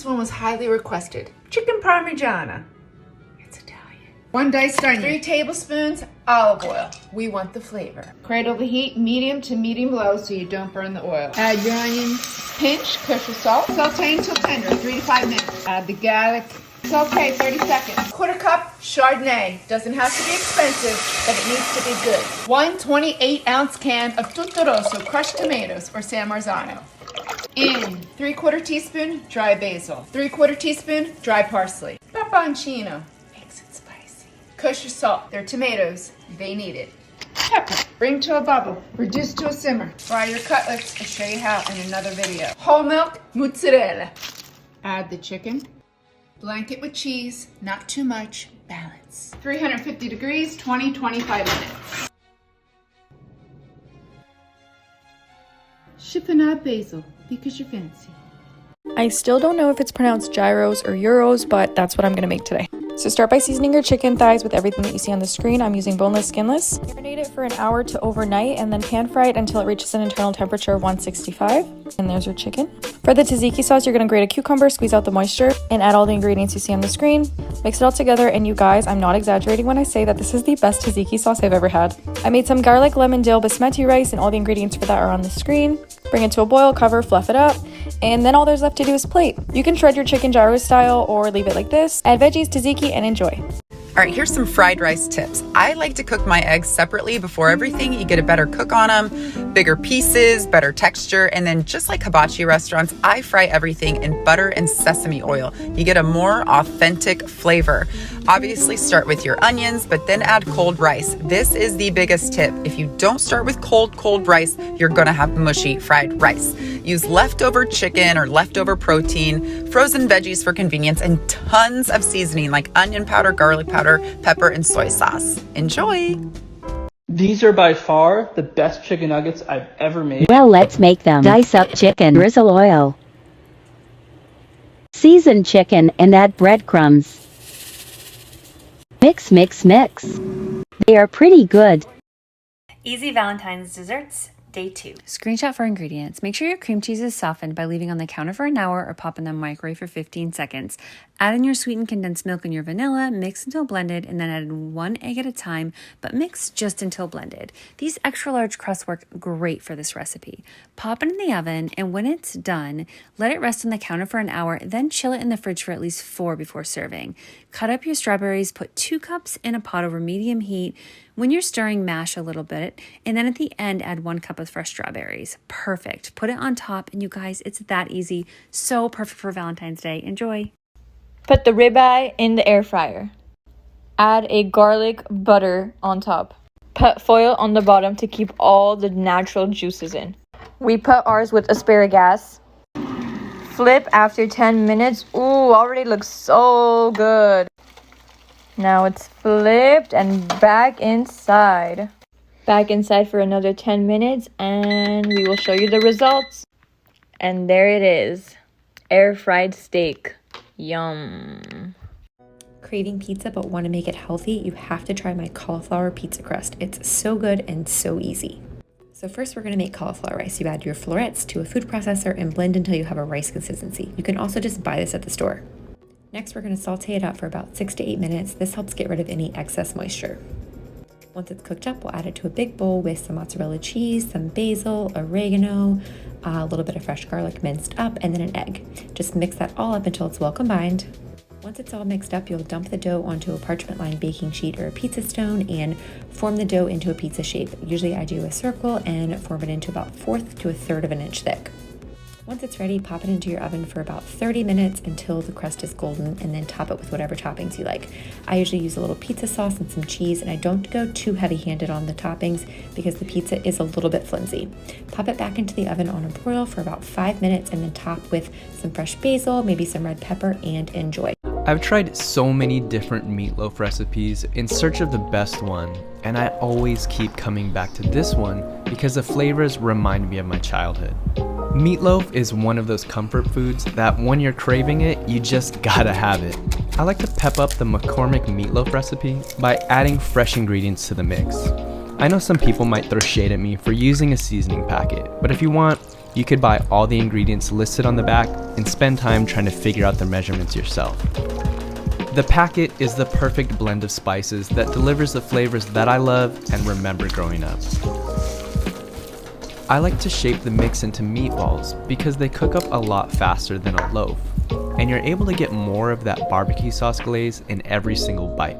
one was highly requested. Chicken Parmigiana. It's Italian. 1 diced onion. 3 tablespoons olive oil. We want the flavor. Cradle the heat medium to medium low so you don't burn the oil. Add your onions. Pinch kosher salt. Saute until tender, 3 to 5 minutes. Add the garlic. Saute 30 seconds. 1/4 cup Chardonnay. Doesn't have to be expensive, but it needs to be good. 1 28-ounce can of Tutto Rosso crushed tomatoes or San Marzano. In 3/4 teaspoon dry basil. 3/4 teaspoon dry parsley. Peperoncino. Makes it spicy. Kosher salt. They're tomatoes. They need it. Pepper. Bring to a bubble. Reduce to a simmer. Fry your cutlets. I'll show you how in another video. Whole milk mozzarella. Add the chicken. Blanket with cheese, not too much, balance. 350 degrees, 20-25 minutes. Chiffonade basil, because you're fancy. I still don't know if it's pronounced gyros or euros, but that's what I'm gonna make today. So start by seasoning your chicken thighs with everything that you see on the screen. I'm using boneless, skinless. Marinate it for an hour to overnight and then pan fry it until it reaches an internal temperature of 165. And there's your chicken. For the tzatziki sauce, you're gonna grate a cucumber, squeeze out the moisture, and add all the ingredients you see on the screen. Mix it all together, and you guys, I'm not exaggerating when I say that this is the best tzatziki sauce I've ever had. I made some garlic, lemon, dill, basmati rice, and all the ingredients for that are on the screen. Bring it to a boil, cover, fluff it up, and then all there's left to do is plate. You can shred your chicken gyro style or leave it like this. Add veggies, tzatziki, and enjoy. All right, here's some fried rice tips. I like to cook my eggs separately before everything. You get a better cook on them, bigger pieces, better texture, and then just like hibachi restaurants, I fry everything in butter and sesame oil. You get a more authentic flavor. Obviously start with your onions, but then add cold rice. This is the biggest tip. If you don't start with cold rice, you're gonna have mushy fried rice. Use leftover chicken or leftover protein, frozen veggies for convenience, and tons of seasoning like onion powder, garlic powder, pepper, and soy sauce. Enjoy! These are by far the best chicken nuggets I've ever made. Well, let's make them. Dice up chicken, drizzle oil, season chicken, and add breadcrumbs. Mix, mix, mix. They are pretty good. Easy Valentine's desserts, day 2. Screenshot for ingredients. Make sure your cream cheese is softened by leaving on the counter for an hour or pop in the microwave for 15 seconds. Add in your sweetened condensed milk and your vanilla, mix until blended, and then add in 1 egg at a time, but mix just until blended. These extra large crusts work great for this recipe. Pop it in the oven, and when it's done, let it rest on the counter for an hour, then chill it in the fridge for at least 4 before serving. Cut up your strawberries, put 2 cups in a pot over medium heat. When you're stirring, mash a little bit, and then at the end, add 1 cup of fresh strawberries. Perfect. Put it on top, and you guys, it's that easy. So perfect for Valentine's Day. Enjoy. Put the ribeye in the air fryer. Add a garlic butter on top. Put foil on the bottom to keep all the natural juices in. We put ours with asparagus. Flip after 10 minutes. Ooh, already looks so good. Now it's flipped and back inside. Back inside for another 10 minutes and we will show you the results. And there it is. Air fried steak. Yum. Craving pizza but want to make it healthy? You have to try my cauliflower pizza crust. It's so good and so easy. So first we're going to make cauliflower rice. You add your florets to a food processor and blend until you have a rice consistency. You can also just buy this at the store. Next we're going to saute it up for about 6 to 8 minutes. This helps get rid of any excess moisture. Once it's cooked up, we'll add it to a big bowl with some mozzarella cheese, some basil, oregano, a little bit of fresh garlic minced up, and then an egg. Just mix that all up until it's well combined. Once it's all mixed up, you'll dump the dough onto a parchment-lined baking sheet or a pizza stone and form the dough into a pizza shape. Usually I do a circle and form it into about 1/4 to 1/3 of an inch thick. Once it's ready, pop it into your oven for about 30 minutes until the crust is golden, and then top it with whatever toppings you like. I usually use a little pizza sauce and some cheese, and I don't go too heavy-handed on the toppings because the pizza is a little bit flimsy. Pop it back into the oven on a broil for about 5 minutes, and then top with some fresh basil, maybe some red pepper, and enjoy. I've tried so many different meatloaf recipes in search of the best one, and I always keep coming back to this one because the flavors remind me of my childhood. Meatloaf is one of those comfort foods that when you're craving it, you just gotta have it. I like to pep up the McCormick meatloaf recipe by adding fresh ingredients to the mix. I know some people might throw shade at me for using a seasoning packet, but if you want, You could buy all the ingredients listed on the back and spend time trying to figure out the measurements yourself. The packet is the perfect blend of spices that delivers the flavors that I love and remember growing up. I like to shape the mix into meatballs because they cook up a lot faster than a loaf, and you're able to get more of that barbecue sauce glaze in every single bite.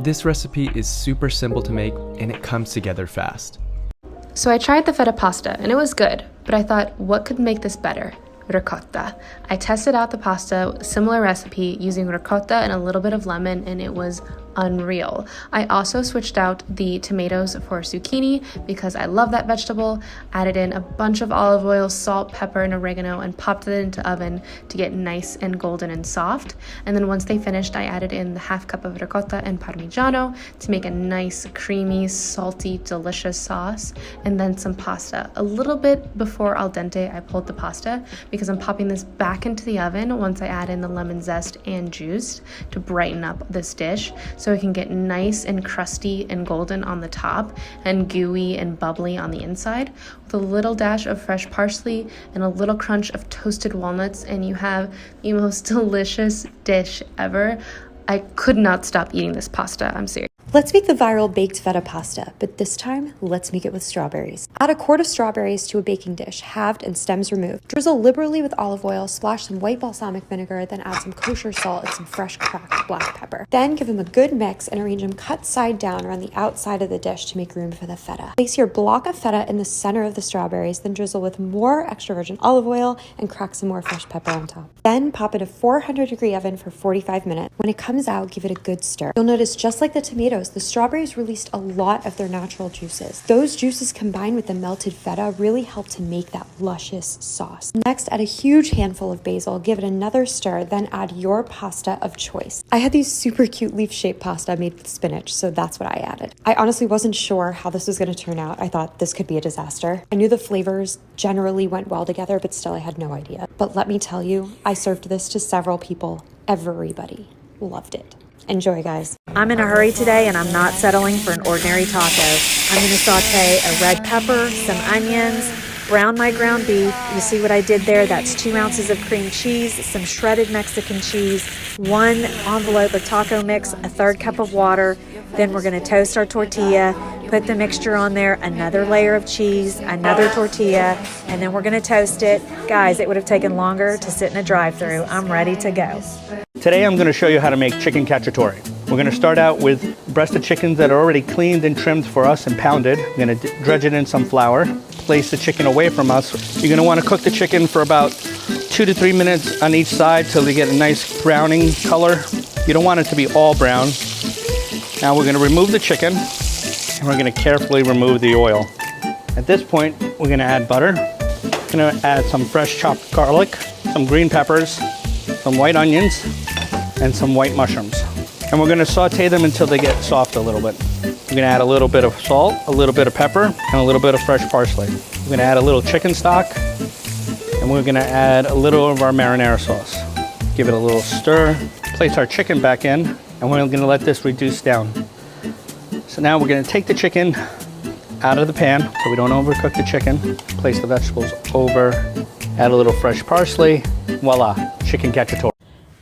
This recipe is super simple to make and it comes together fast. So I tried the feta pasta and it was good, but I thought, what could make this better? Ricotta. I tested out the pasta, similar recipe, using ricotta and a little bit of lemon, and it was unreal. I also switched out the tomatoes for zucchini because I love that vegetable, added in a bunch of olive oil, salt, pepper, and oregano, and popped it into oven to get nice and golden and soft. And then once they finished, I added in the half cup of ricotta and Parmigiano to make a nice, creamy, salty, delicious sauce, and then some pasta. A little bit before al dente, I pulled the pasta because I'm popping this back into the oven once I add in the lemon zest and juice to brighten up this dish, so it can get nice and crusty and golden on the top and gooey and bubbly on the inside, with a little dash of fresh parsley and a little crunch of toasted walnuts, and you have the most delicious dish ever. I could not stop eating this pasta, I'm serious. Let's make the viral baked feta pasta, but this time, let's make it with strawberries. Add a quart of strawberries to a baking dish, halved and stems removed. Drizzle liberally with olive oil, splash some white balsamic vinegar, then add some kosher salt and some fresh cracked black pepper. Then give them a good mix and arrange them cut side down around the outside of the dish to make room for the feta. Place your block of feta in the center of the strawberries, then drizzle with more extra virgin olive oil and crack some more fresh pepper on top. Then pop in a 400-degree oven for 45 minutes. When it comes out, give it a good stir. You'll notice, just like the tomatoes, the strawberries released a lot of their natural juices. Those juices combined with the melted feta really help to make that luscious sauce. Next, add a huge handful of basil, give it another stir, then add your pasta of choice. I had these super cute leaf-shaped pasta made with spinach, so that's what I added. I honestly wasn't sure how this was going to turn out. I thought this could be a disaster. I knew the flavors generally went well together, but still I had no idea. But let me tell you, I served this to several people. Everybody loved it. Enjoy, guys. I'm in a hurry today and I'm not settling for an ordinary taco. I'm going to saute a red pepper, some onions, brown my ground beef. You see what I did there? That's 2 ounces of cream cheese, some shredded Mexican cheese, 1 envelope of taco mix, a 1/3 cup of water. Then we're going to toast our tortilla, put the mixture on there, another layer of cheese, another tortilla, and then we're going to toast it. Guys, it would have taken longer to sit in a drive-thru. I'm ready to go. Today I'm going to show you how to make Chickencacciatore. We're going to start out with breasted chickens that are already cleaned and trimmed for us and pounded. I'm going to dredge it in some flour, place the chicken away from us. You're going to want to cook the chicken for about 2 to 3 minutes on each side till they get a nice browning color. You don't want it to be all brown. Now we're going to remove the chicken and we're going to carefully remove the oil. At this point, we're going to add butter. We're going to add some fresh chopped garlic, some green peppers, some white onions, and some white mushrooms. And we're going to saute them until they get soft a little bit. We're going to add a little bit of salt, a little bit of pepper, and a little bit of fresh parsley. We're going to add a little chicken stock, and we're going to add a little of our marinara sauce. Give it a little stir, place our chicken back in, and we're going to let this reduce down. So now we're going to take the chicken out of the pan so we don't overcook the chicken. Place the vegetables over, add a little fresh parsley. Voila, Chickencacciatore.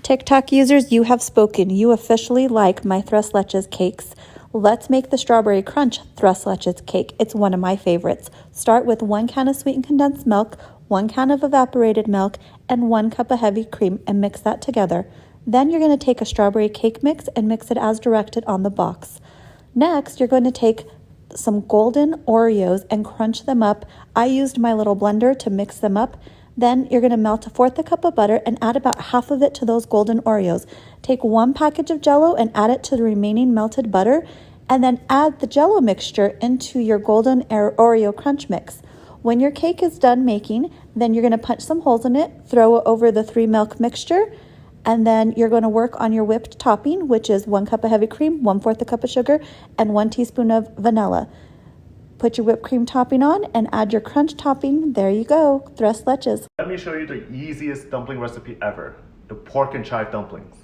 TikTok users, you have spoken. You officially like my tres leches cakes. Let's make the strawberry crunch tres leches cake. It's one of my favorites. Start with 1 can of sweetened condensed milk, 1 can of evaporated milk, and 1 cup of heavy cream, and mix that together. Then you're going to take a strawberry cake mix and mix it as directed on the box. Next, you're going to take some golden Oreos and crunch them up. I used my little blender to mix them up. Then you're going to melt 1/4 cup of butter and add about half of it to those golden Oreos. Take 1 package of Jell-O and add it to the remaining melted butter, and then add the Jell-O mixture into your golden Oreo crunch mix. When your cake is done making, then you're going to punch some holes in it, throw it over the 3 milk mixture, and then you're going to work on your whipped topping, which is 1 cup of heavy cream, 1/4 cup of sugar, and 1 teaspoon of vanilla. Put your whipped cream topping on and add your crunch topping. There you go, tres leches. Let me show you the easiest dumpling recipe ever, the pork and chive dumplings.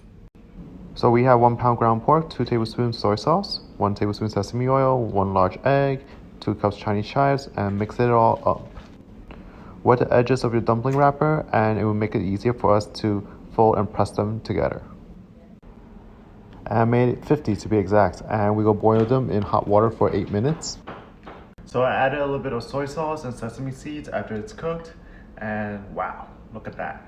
So we have 1 pound ground pork, 2 tablespoons soy sauce, 1 tablespoon sesame oil, 1 large egg, 2 cups Chinese chives, and mix it all up. Wet the edges of your dumpling wrapper and it will make it easier for us to fold and press them together. And I made it 50 to be exact, and we will boil them in hot water for 8 minutes. So I added a little bit of soy sauce and sesame seeds after it's cooked, and wow, look at that.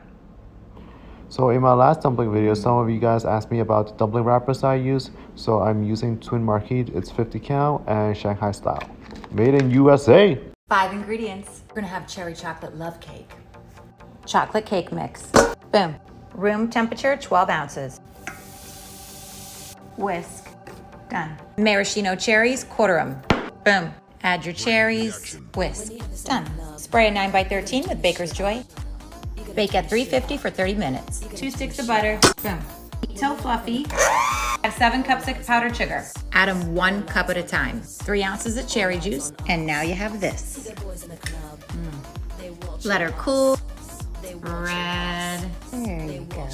So in my last dumpling video, some of you guys asked me about the dumpling wrappers I use, so I'm using Twin Marquis, it's 50 count and Shanghai style. Made in USA! 5 ingredients. We're gonna have cherry chocolate love cake. Chocolate cake mix. Boom. Room temperature, 12 ounces. Whisk. Done. Maraschino cherries, quarter them. Boom. Add your cherries. Whisk. Done. Spray a 9x13 with Baker's Joy. Bake at 350 for 30 minutes. 2 sticks of butter. Boom. Till fluffy. Add 7 cups of powdered sugar. Add them 1 cup at a time. 3 ounces of cherry juice. And now you have this. Let her cool. Red. There you go.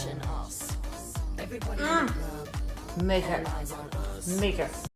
Make it.